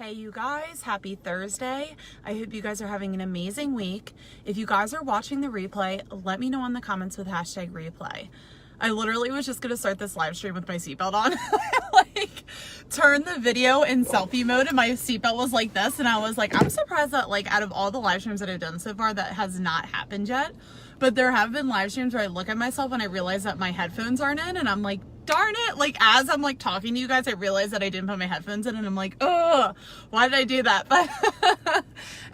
Hey you guys, happy Thursday. I hope you guys are having an amazing week. If you guys are watching the replay, let me know in the comments with hashtag replay. I literally was just gonna start this live stream with my seatbelt on. Like, turn the video in selfie mode and my seatbelt was like this, and I was like, I'm surprised that like out of all the live streams that I've done so far, that has not happened yet. But there have been live streams where I look at myself and I realize that my headphones aren't in, and I'm like, darn it. Like, as I'm like talking to you guys, I realize that I didn't put my headphones in, and I'm like, oh, why did I do that? But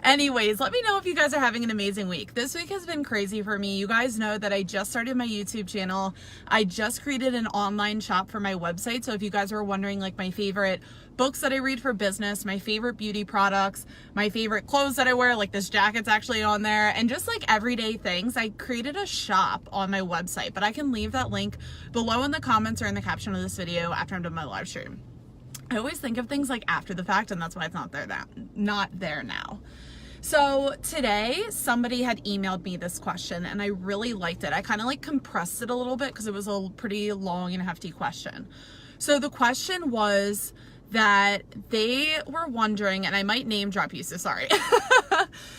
anyways, let me know if you guys are having an amazing week. This week has been crazy for me. You guys know that I just started my YouTube channel. I just created an online shop for my website. So if you guys are wondering like my favorite books that I read for business, my favorite beauty products, my favorite clothes that I wear, like this jacket's actually on there, and just like everyday things, I created a shop on my website, but I can leave that link below in the comments or in the caption of this video after I'm done my live stream. I always think of things like after the fact, and that's why it's not there now. So today somebody had emailed me this question and I really liked it. I kind of like compressed it a little bit because it was a pretty long and hefty question. So the question was that they were wondering, and I might name drop you, so sorry.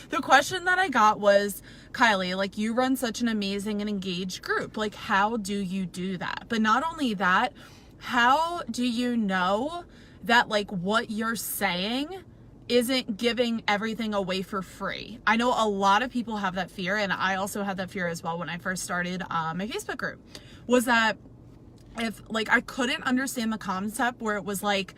The question that I got was, Kylie, like, you run such an amazing and engaged group. Like, how do you do that? But not only that, how do you know that like what you're saying isn't giving everything away for free? I know a lot of people have that fear, and I also had that fear as well when I first started my Facebook group, was that if like I couldn't understand the concept where it was like,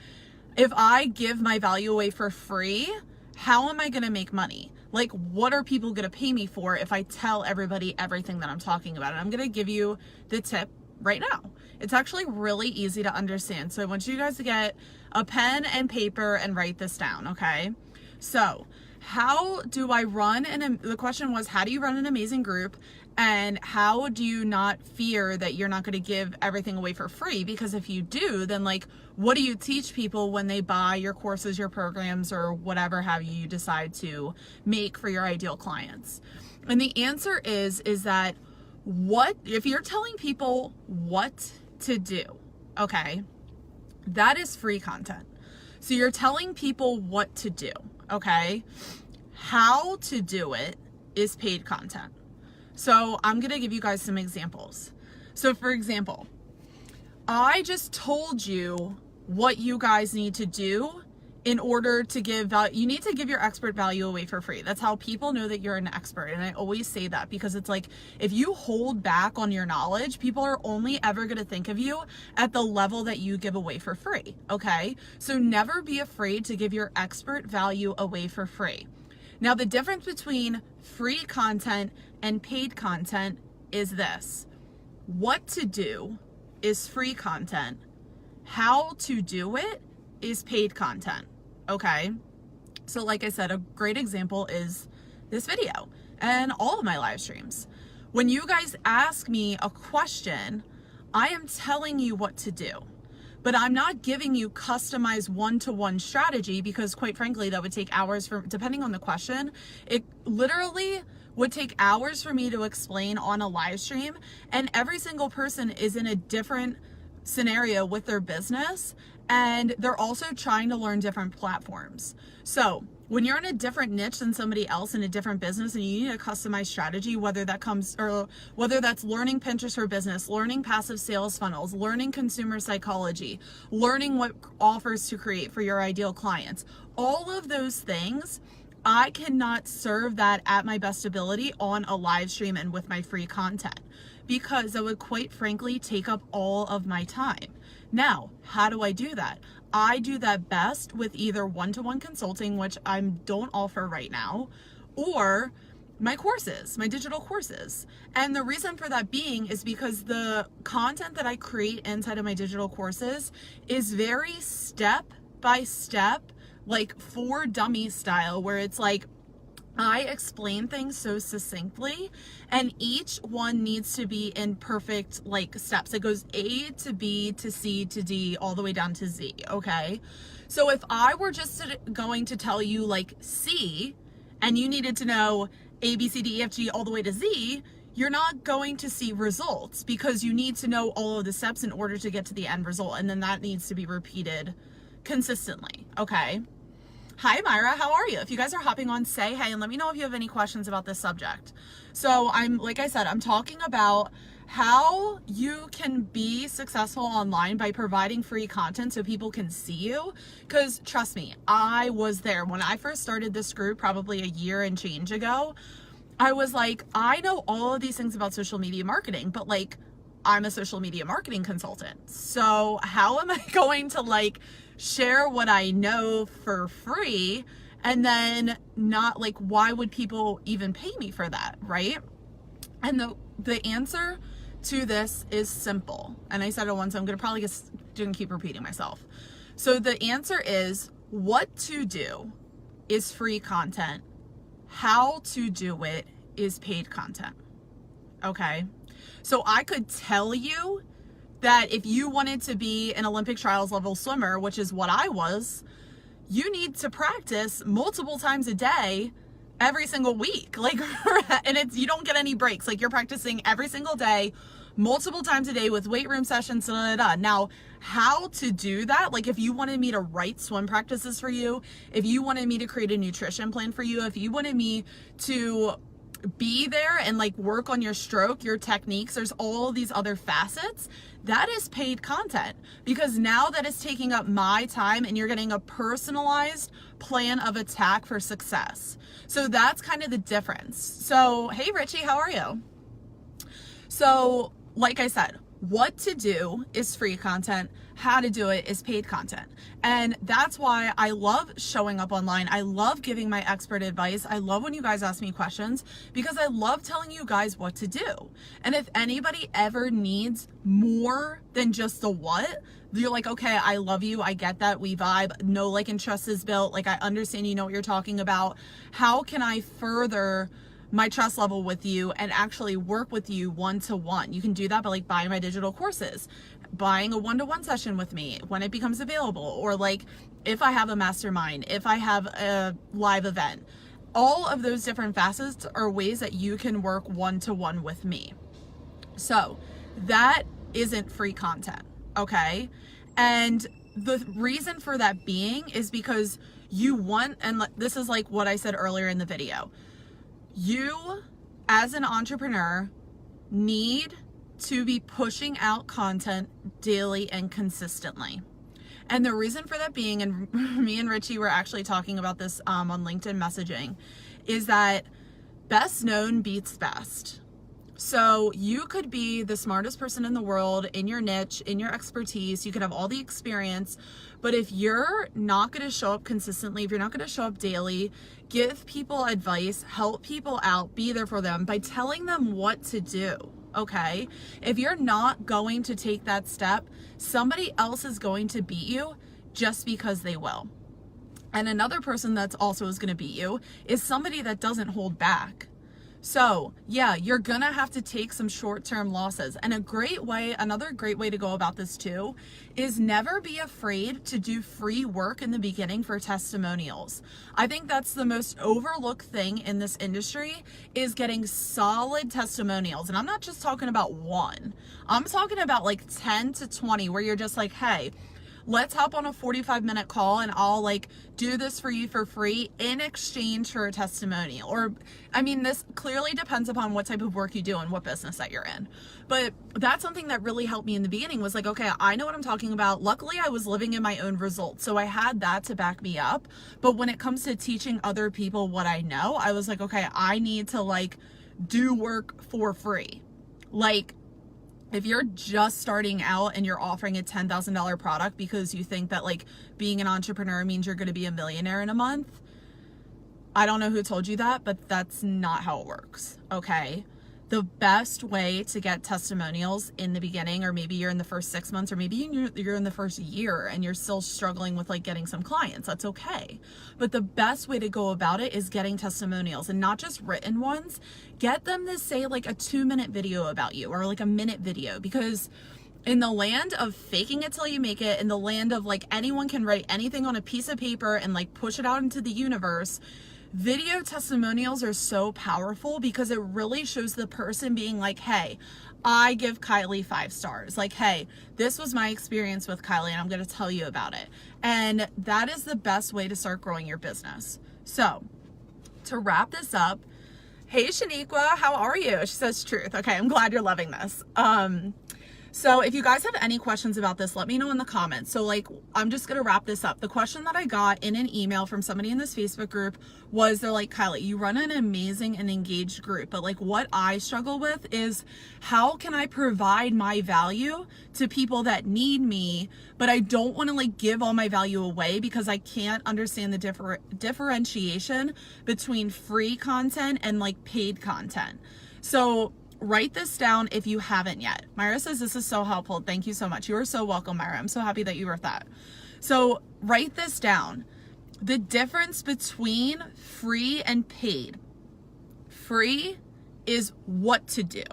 if I give my value away for free, how am I going to make money? Like, what are people going to pay me for if I tell everybody everything that I'm talking about? And I'm going to give you the tip right now. It's actually really easy to understand. So I want you guys to get a pen and paper and write this down, okay? So how do I run the question was, how do you run an amazing group? And how do you not fear that you're not going to give everything away for free? Because if you do, then like, what do you teach people when they buy your courses, your programs, or whatever have you decide to make for your ideal clients? And the answer is that if you're telling people what to do, okay, that is free content. So you're telling people what to do, okay? How to do it is paid content. So I'm going to give you guys some examples. So for example, I just told you what you guys need to do in order to give value. You need to give your expert value away for free. That's how people know that you're an expert. And I always say that because it's like, if you hold back on your knowledge, people are only ever going to think of you at the level that you give away for free. Okay. So never be afraid to give your expert value away for free. Now, the difference between free content and paid content is this. What to do is free content. How to do it is paid content, okay? So like I said, a great example is this video and all of my live streams. When you guys ask me a question, I am telling you what to do. But I'm not giving you customized one-to-one strategy, because quite frankly, that would take hours depending on the question. It literally would take hours for me to explain on a live stream, and every single person is in a different scenario with their business, and they're also trying to learn different platforms. So when you're in a different niche than somebody else in a different business and you need a customized strategy, whether that's learning Pinterest for business, learning passive sales funnels, learning consumer psychology, learning what offers to create for your ideal clients, all of those things, I cannot serve that at my best ability on a live stream and with my free content, because it would quite frankly take up all of my time. Now, how do I do that? I do that best with either one-to-one consulting, which I don't offer right now, or my courses, my digital courses. And the reason for that being is because the content that I create inside of my digital courses is very step by step, like for dummies style, where it's like, I explain things so succinctly, and each one needs to be in perfect like steps. It goes A to B to C to D all the way down to Z, okay? So if I were just going to tell you like C, and you needed to know A, B, C, D, E, F, G all the way to Z, you're not going to see results, because you need to know all of the steps in order to get to the end result, and then that needs to be repeated consistently, okay? Hi Myra, how are you? If you guys are hopping on, say hey and let me know if you have any questions about this subject. So like I said, I'm talking about how you can be successful online by providing free content so people can see you. Because trust me, I was there. When I first started this group probably a year and change ago, I was like, I know all of these things about social media marketing, but like, I'm a social media marketing consultant. So how am I going to like share what I know for free and then not like, why would people even pay me for that, right? And the answer to this is simple. And I said it once, I'm gonna probably just keep repeating myself. So the answer is, what to do is free content. How to do it is paid content. Okay? So I could tell you that if you wanted to be an Olympic trials level swimmer, which is what I was, you need to practice multiple times a day, every single week. Like, and you don't get any breaks. Like, you're practicing every single day, multiple times a day with weight room sessions. Now, how to do that? Like, if you wanted me to write swim practices for you, if you wanted me to create a nutrition plan for you, if you wanted me to be there and like work on your stroke, your techniques, there's all these other facets. That is paid content, because now that is taking up my time and you're getting a personalized plan of attack for success. So that's kind of the difference. So, hey Richie, how are you? So, like I said, what to do is free content. How to do it is paid content. And that's why I love showing up online. I love giving my expert advice. I love when you guys ask me questions, because I love telling you guys what to do. And if anybody ever needs more than just the what, you're like, okay, I love you. I get that. We vibe. Know, like, and trust is built. Like, I understand you know what you're talking about. How can I further my trust level with you and actually work with you one-to-one? You can do that by like buying my digital courses, buying a one-to-one session with me when it becomes available, or like if I have a mastermind, if I have a live event. All of those different facets are ways that you can work one-to-one with me. So that isn't free content, okay? And the reason for that being is because you want, and this is like what I said earlier in the video, you as an entrepreneur need to be pushing out content daily and consistently. And the reason for that being, and me and Richie were actually talking about this on LinkedIn messaging, is that best known beats best. So you could be the smartest person in the world in your niche, in your expertise, you could have all the experience, but if you're not going to show up consistently, if you're not going to show up daily, give people advice, help people out, be there for them by telling them what to do, okay? If you're not going to take that step, somebody else is going to beat you just because they will. And another person that's also is going to beat you is somebody that doesn't hold back. So yeah, you're gonna have to take some short-term losses. And another great way to go about this too, is never be afraid to do free work in the beginning for testimonials. I think that's the most overlooked thing in this industry, is getting solid testimonials. And I'm not just talking about one, I'm talking about like 10 to 20 where you're just like, hey, let's hop on a 45-minute call and I'll like do this for you for free in exchange for a testimonial. Or, I mean, this clearly depends upon what type of work you do and what business that you're in. But that's something that really helped me in the beginning, was like, okay, I know what I'm talking about. Luckily, I was living in my own results, so I had that to back me up. But when it comes to teaching other people what I know, I was like, okay, I need to like do work for free. Like, if you're just starting out and you're offering a $10,000 product because you think that like being an entrepreneur means you're going to be a millionaire in a month, I don't know who told you that, but that's not how it works, okay? The best way to get testimonials in the beginning, or maybe you're in the first 6 months, or maybe you're in the first year and you're still struggling with like getting some clients, that's okay. But the best way to go about it is getting testimonials, and not just written ones. Get them to say like a 2-minute video about you, or like a minute video, because in the land of faking it till you make it, in the land of like anyone can write anything on a piece of paper and like push it out into the universe, Video testimonials are so powerful because it really shows the person being like, hey, I give Kylie 5 stars. Like, hey, this was my experience with Kylie and I'm going to tell you about it. And that is the best way to start growing your business. So to wrap this up, hey, Shaniqua, how are you? She says truth. Okay, I'm glad you're loving this. So if you guys have any questions about this, let me know in the comments. So like, I'm just going to wrap this up. The question that I got in an email from somebody in this Facebook group was, they're like, Kylie, you run an amazing and engaged group, but like what I struggle with is how can I provide my value to people that need me, but I don't want to like give all my value away because I can't understand the differentiation between free content and like paid content. So write this down if you haven't yet. Myra says, this is so helpful. Thank you so much. You are so welcome, Myra. I'm so happy that you wrote that. So write this down. The difference between free and paid. Free is what to do.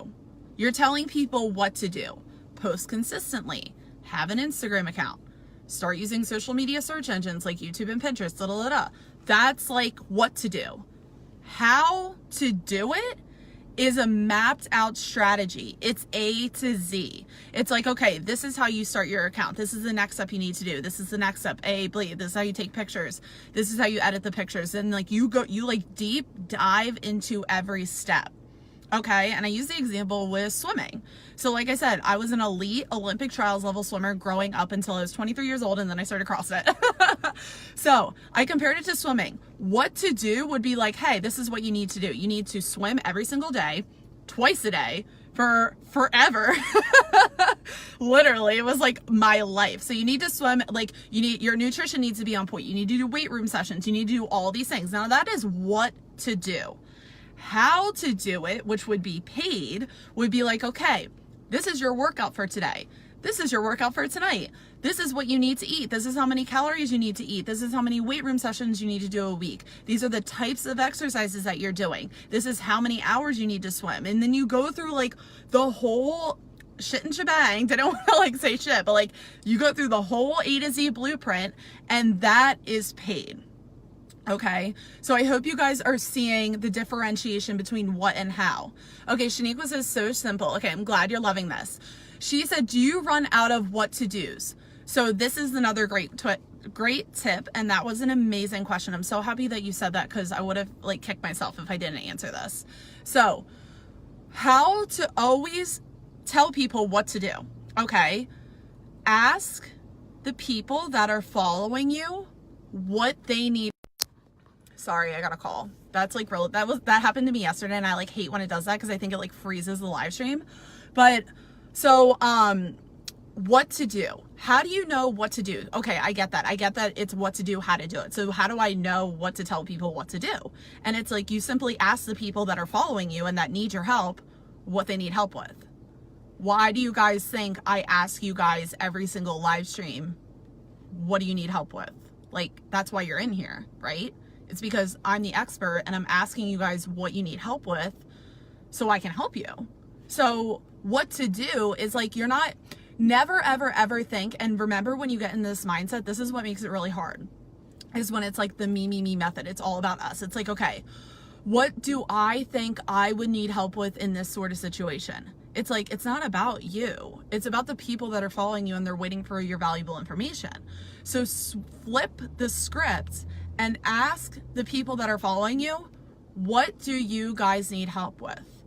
You're telling people what to do. Post consistently. Have an Instagram account. Start using social media search engines like YouTube and Pinterest. Da, da, da, da. That's like what to do. How to do it is a mapped out strategy. It's A to Z. It's like, okay, this is how you start your account. This is the next step you need to do. This is the next step. A, B, this is how you take pictures. This is how you edit the pictures. And like you like deep dive into every step. Okay. And I use the example with swimming. So like I said, I was an elite Olympic trials level swimmer growing up until I was 23 years old. And then I started CrossFit. So I compared it to swimming. What to do would be like, hey, this is what you need to do. You need to swim every single day, twice a day for forever. Literally, it was like my life. So you need to swim, like your nutrition needs to be on point. You need to do weight room sessions. You need to do all these things. Now that is what to do. How to do it, which would be paid, would be like, okay, this is your workout for today. This is your workout for tonight. This is what you need to eat. This is how many calories you need to eat. This is how many weight room sessions you need to do a week. These are the types of exercises that you're doing. This is how many hours you need to swim. And then you go through like the whole shit and shebang. I don't want to like say shit, but like you go through the whole A to Z blueprint, and that is paid. Okay, so I hope you guys are seeing the differentiation between what and how. Okay, Shaniqua says, so simple. Okay, I'm glad you're loving this. She said, do you run out of what to do's? So this is another great tip, and that was an amazing question. I'm so happy that you said that because I would have like kicked myself if I didn't answer this. So how to always tell people what to do. Okay, ask the people that are following you what they need. Sorry, I got a call. That's like real. That happened to me yesterday, and I like hate when it does that because I think it like freezes the live stream. But so what to do? How do you know what to do? Okay, I get that. I get that it's what to do, how to do it. So how do I know what to tell people what to do? And it's like you simply ask the people that are following you and that need your help what they need help with. Why do you guys think I ask you guys every single live stream, what do you need help with? Like, that's why you're in here, right? It's because I'm the expert and I'm asking you guys what you need help with so I can help you. So what to do is like, you're not, never, ever, ever think, and remember when you get in this mindset, this is what makes it really hard, is when it's like the me method. It's all about us. It's like, okay, what do I think I would need help with in this sort of situation? It's like, it's not about you. It's about the people that are following you and they're waiting for your valuable information. So flip the script and ask the people that are following you, what do you guys need help with?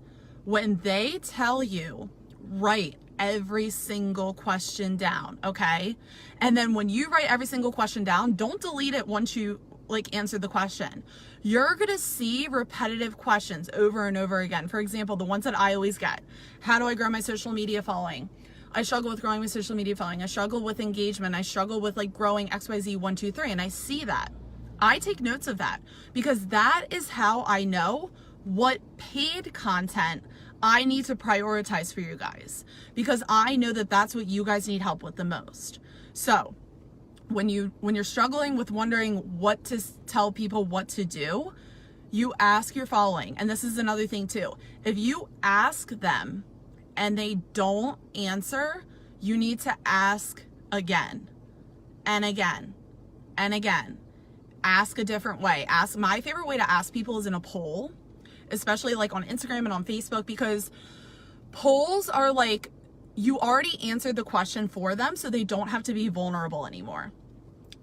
When they tell you, write every single question down, okay? And then when you write every single question down, don't delete it once you like answer the question. You're gonna see repetitive questions over and over again. For example, the ones that I always get, how do I grow my social media following? I struggle with growing my social media following. I struggle with engagement. I struggle with like growing XYZ 1, 2, 3. And I see that. I take notes of that because that is how I know what paid content I need to prioritize for you guys, because I know that that's what you guys need help with the most. So when you're struggling with wondering what to tell people what to do, you ask your following. And this is another thing too. If you ask them and they don't answer, you need to ask again and again and again. ask a different way. My favorite way to ask people is in a poll, especially like on Instagram and on Facebook, because polls are like, you already answered the question for them, so they don't have to be vulnerable anymore.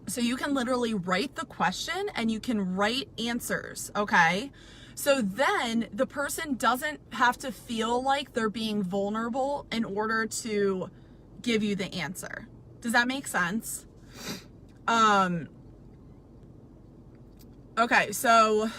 So you can literally write the question and you can write answers, okay? So then the person doesn't have to feel like they're being vulnerable in order to give you the answer. Does that make sense? Okay, so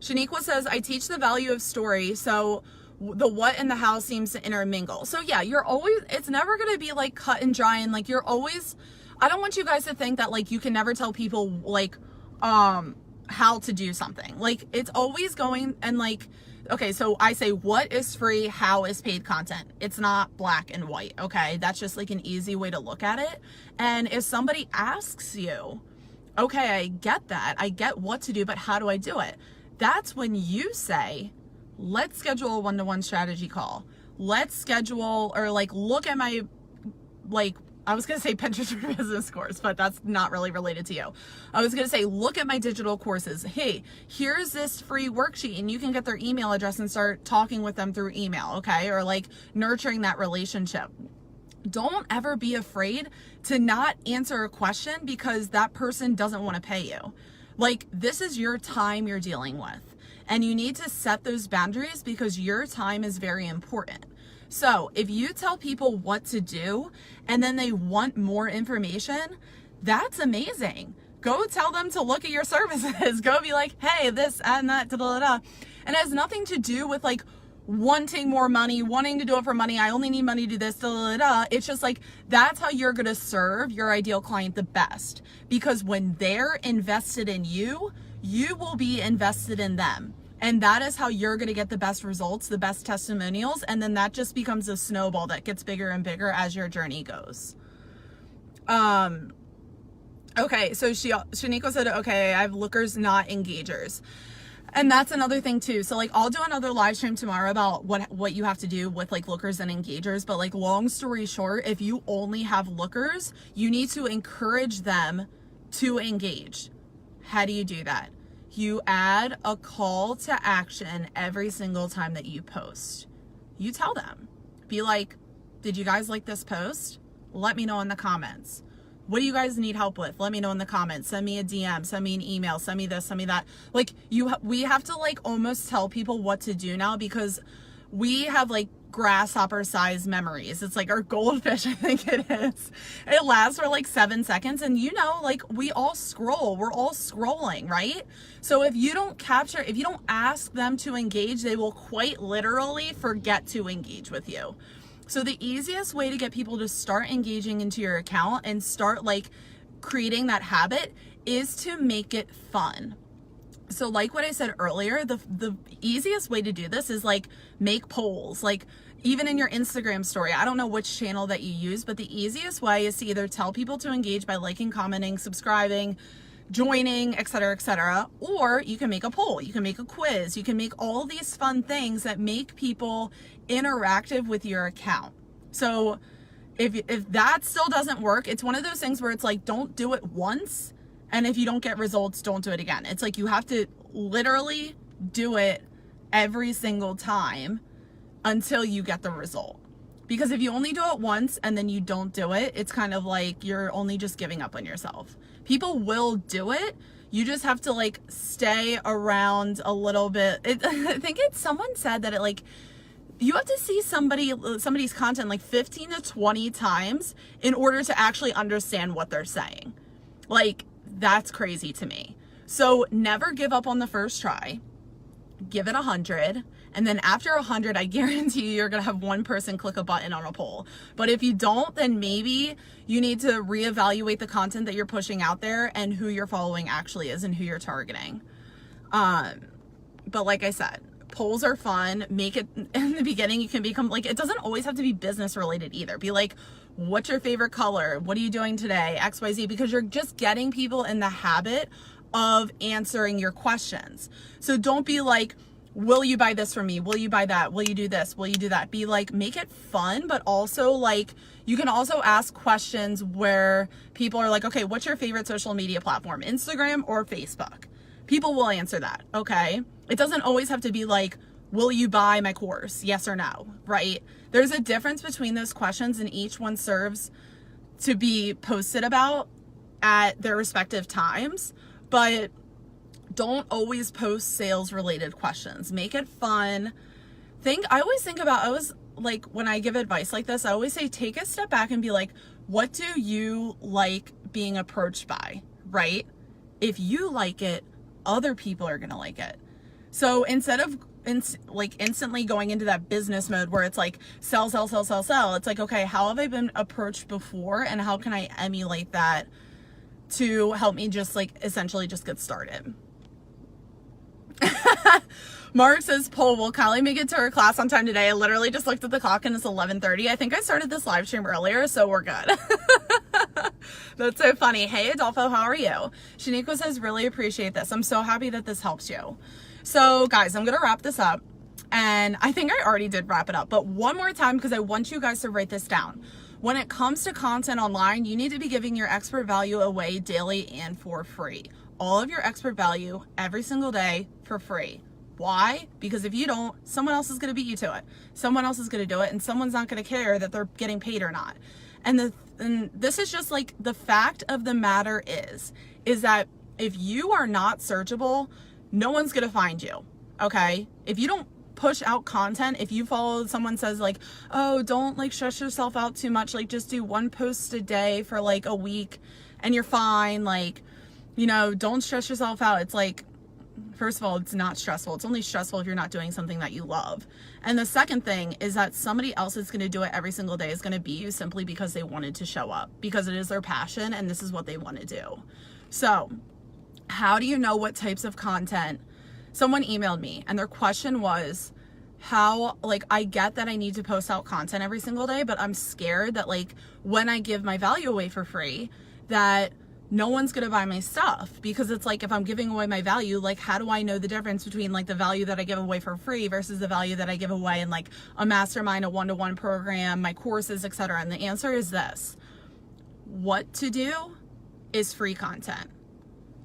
Shaniqua says, I teach the value of story, so the what and the how seems to intermingle. So yeah, it's never going to be like cut and dry, and like you're always, I don't want you guys to think that like you can never tell people like how to do something. Like it's always going, and like, okay, so I say what is free, how is paid content. It's not black and white, okay? That's just like an easy way to look at it. And if somebody asks you, okay, I get that, I get what to do, but how do I do it? That's when you say, let's schedule a one-to-one strategy call. Let's schedule, or like look at my, like, I was going to say Pinterest for Business course, but that's not really related to you. I was going to say, look at my digital courses. Hey, here's this free worksheet, and you can get their email address and start talking with them through email, okay? Or like nurturing that relationship. Don't ever be afraid to not answer a question because that person doesn't want to pay you. Like, this is your time you're dealing with, and you need to set those boundaries because your time is very important. So if you tell people what to do and then they want more information, that's amazing. Go tell them to look at your services. Go be like, hey, this and that, da, da, da. And it has nothing to do with like wanting more money, wanting to do it for money. I only need money to do this, da, da, da. It's just like, that's how you're going to serve your ideal client the best. Because when they're invested in you, you will be invested in them. And that is how you're going to get the best results, the best testimonials. And then that just becomes a snowball that gets bigger and bigger as your journey goes. Okay, so Shaniqua said, okay, I have lookers, not engagers. And that's another thing too. So like, I'll do another live stream tomorrow about what you have to do with like lookers and engagers. But like, long story short, if you only have lookers, you need to encourage them to engage. How do you do that? You add a call to action every single time that you post. You tell them, be like, did you guys like this post? Let me know in the comments. What do you guys need help with? Let me know in the comments. Send me a DM, send me an email, send me this, send me that. Like we have to like almost tell people what to do now, because we have like grasshopper size memories. It's like our goldfish, I think it is. It lasts for like 7 seconds, and you know, like we all scroll, we're all scrolling, right? So if you don't ask them to engage, they will quite literally forget to engage with you. So the easiest way to get people to start engaging into your account and start like creating that habit is to make it fun. So like what I said earlier, the easiest way to do this is like make polls, like even in your Instagram story. I don't know which channel that you use, but the easiest way is to either tell people to engage by liking, commenting, subscribing, joining, etc., or you can make a poll, you can make a quiz, you can make all these fun things that make people interactive with your account. So if that still doesn't work, it's one of those things where it's like, don't do it once, and if you don't get results, don't do it again. It's like you have to literally do it every single time until you get the result. Because if you only do it once and then you don't do it, it's kind of like you're only just giving up on yourself. People will do it. You just have to like stay around a little bit. I think someone said that it like, you have to see somebody's content like 15 to 20 times in order to actually understand what they're saying. Like, that's crazy to me. So never give up on the first try. Give it 100. And then after 100, I guarantee you're going to have one person click a button on a poll. But if you don't, then maybe you need to reevaluate the content that you're pushing out there and who your following actually is and who you're targeting. But like I said, polls are fun. Make it in the beginning. You can become like, it doesn't always have to be business related either. Be like, what's your favorite color? What are you doing today? XYZ, because you're just getting people in the habit of answering your questions. So don't be like, will you buy this from me? Will you buy that? Will you do this? Will you do that? Be like, make it fun, but also like, you can also ask questions where people are like, okay, what's your favorite social media platform? Instagram or Facebook? People will answer that, okay? It doesn't always have to be like, will you buy my course? Yes or no, right? There's a difference between those questions, and each one serves to be posted about at their respective times, but don't always post sales related questions. Make it fun. I always like, when I give advice like this, I always say, take a step back and be like, what do you like being approached by, right? If you like it, other people are going to like it. So instead of instantly going into that business mode where it's like sell, it's like, okay, how have I been approached before, and how can I emulate that to help me just like essentially just get started? Mark says, poll, will Kylie make it to her class on time today? I literally just looked at the clock and it's 11:30. I think I started this live stream earlier, so we're good. That's so funny. Hey, Adolfo, how are you? Shaniqua says, really appreciate this. I'm so happy that this helps you. So guys, I'm going to wrap this up, and I think I already did wrap it up, but one more time, because I want you guys to write this down. When it comes to content online, you need to be giving your expert value away daily and for free. All of your expert value every single day for free. Why? Because if you don't, someone else is going to beat you to it. Someone else is going to do it, and someone's not going to care that they're getting paid or not. And this is just like, the fact of the matter is that if you are not searchable, no one's going to find you. Okay? If you don't push out content, if you follow someone says like, oh, don't like stress yourself out too much, like just do one post a day for like a week and you're fine, like, you know, don't stress yourself out. It's like, first of all, it's not stressful. It's only stressful if you're not doing something that you love. And the second thing is that somebody else is going to do it every single day is going to be you, simply because they wanted to show up, because it is their passion and this is what they want to do. So how do you know what types of content? Someone emailed me and their question was, how, like, I get that I need to post out content every single day, but I'm scared that like when I give my value away for free, that no one's going to buy my stuff. Because it's like, if I'm giving away my value, like, how do I know the difference between like the value that I give away for free versus the value that I give away in like a mastermind, a one-to-one program, my courses, etc.? And the answer is this: what to do is free content.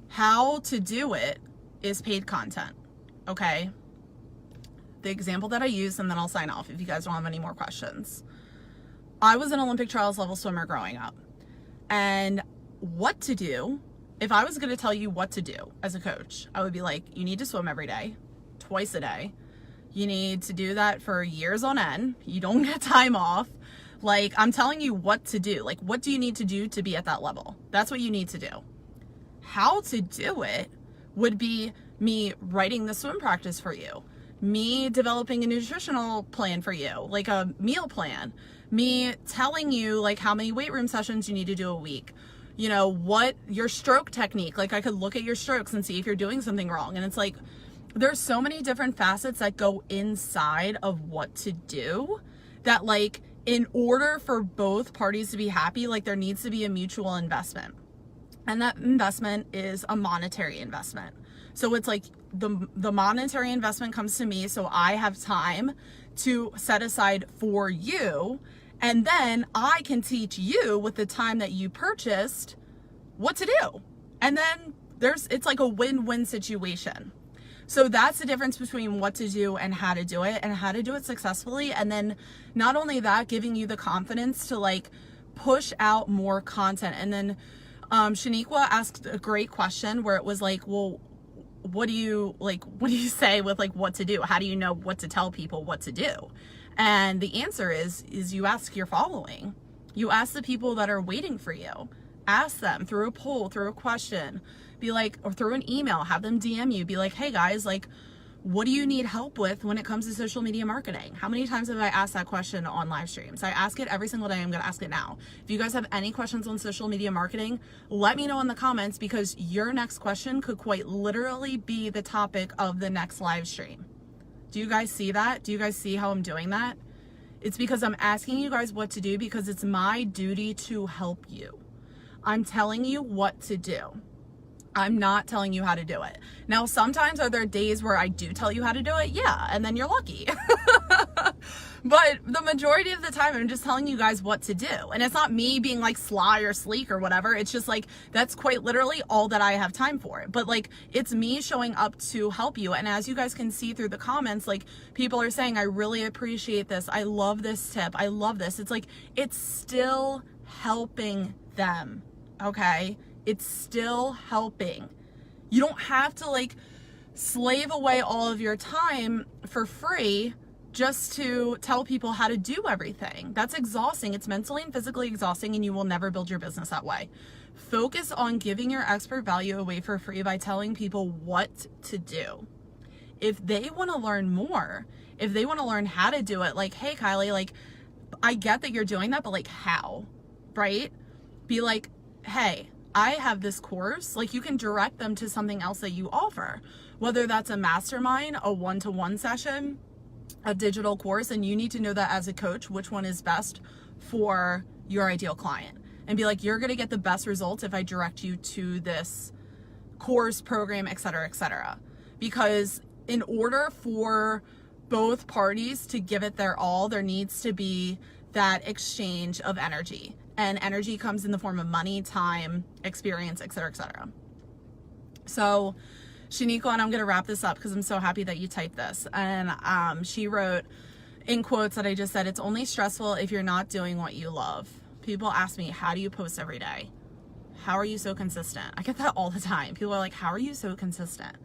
How to do it is paid content. Okay? The example that I use, and then I'll sign off if you guys don't have any more questions. I was an Olympic trials level swimmer growing up. And what to do, if I was going to tell you what to do as a coach, I would be like, you need to swim every day, twice a day. You need to do that for years on end. You don't get time off. Like, I'm telling you what to do. Like, what do you need to do to be at that level? That's what you need to do. How to do it would be me writing the swim practice for you, me developing a nutritional plan for you, like a meal plan, me telling you like how many weight room sessions you need to do a week, you know, what your stroke technique, like I could look at your strokes and see if you're doing something wrong. And it's like, there's so many different facets that go inside of what to do, that like, in order for both parties to be happy, like there needs to be a mutual investment. And that investment is a monetary investment. So it's like the monetary investment comes to me, so I have time to set aside for you, and then I can teach you with the time that you purchased what to do. And then it's like a win-win situation. So that's the difference between what to do and how to do it, and how to do it successfully. And then not only that, giving you the confidence to like push out more content. And then Shaniqua asked a great question where it was like, well, what do you say with like what to do? How do you know what to tell people what to do? And the answer is you ask your following. You ask the people that are waiting for you. Ask them through a poll, through a question, be like, or through an email, have them DM you, be like, hey guys, like, what do you need help with when it comes to social media marketing? How many times have I asked that question on live streams? I ask it every single day. I'm going to ask it now. If you guys have any questions on social media marketing, let me know in the comments, because your next question could quite literally be the topic of the next live stream. Do you guys see that? Do you guys see how I'm doing that? It's because I'm asking you guys what to do, because it's my duty to help you. I'm telling you what to do. I'm not telling you how to do it. Now, sometimes are there days where I do tell you how to do it? Yeah, and then you're lucky. But the majority of the time, I'm just telling you guys what to do. And it's not me being like sly or sleek or whatever. It's just like, that's quite literally all that I have time for. But like, it's me showing up to help you. And as you guys can see through the comments, like, people are saying, I really appreciate this. I love this tip. I love this. It's like, it's still helping them. Okay? It's still helping. You don't have to like slave away all of your time for free just to tell people how to do everything. That's exhausting. It's mentally and physically exhausting, and you will never build your business that way. Focus on giving your expert value away for free by telling people what to do. If they want to learn more, if they want to learn how to do it, like, hey, Kylie, like, I get that you're doing that, but like, how, right? Be like, hey, I have this course. Like, you can direct them to something else that you offer, whether that's a mastermind, a one-to-one session, a digital course, and you need to know that as a coach, which one is best for your ideal client, and be like, you're going to get the best results if I direct you to this course, program, etc. Because in order for both parties to give it their all, there needs to be that exchange of energy, and energy comes in the form of money, time, experience, etc. So Shaniqua, and I'm going to wrap this up because I'm so happy that you typed this. And she wrote in quotes that I just said, it's only stressful if you're not doing what you love. People ask me, how do you post every day? How are you so consistent? I get that all the time. People are like, how are you so consistent?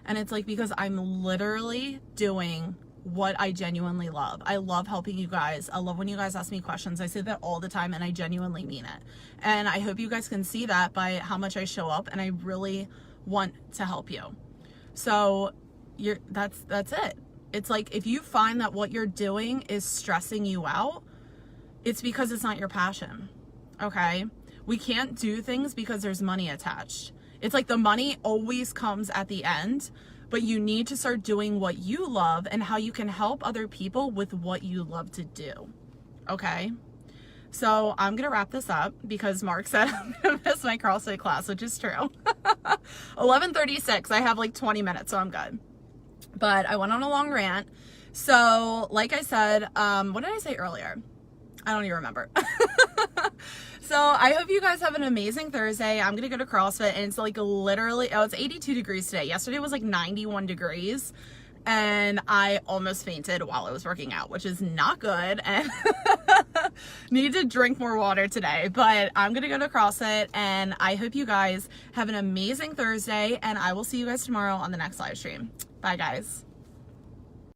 And it's like, because I'm literally doing what I genuinely love. I love helping you guys. I love when you guys ask me questions. I say that all the time, and I genuinely mean it. And I hope you guys can see that by how much I show up, and I really want to help you. So that's it. It's like, if you find that what you're doing is stressing you out, it's because it's not your passion. Okay? We can't do things because there's money attached. It's like the money always comes at the end, but you need to start doing what you love and how you can help other people with what you love to do. Okay? So I'm going to wrap this up because Mark said I'm going to miss my CrossFit class, which is true. 11:36. I have like 20 minutes, so I'm good. But I went on a long rant. So like I said, what did I say earlier? I don't even remember. So I hope you guys have an amazing Thursday. I'm going to go to CrossFit, and it's like literally, it's 82 degrees today. Yesterday was like 91 degrees. And I almost fainted while I was working out, which is not good, and need to drink more water today. But I'm going to go to CrossFit, and I hope you guys have an amazing Thursday, and I will see you guys tomorrow on the next live stream. Bye, guys.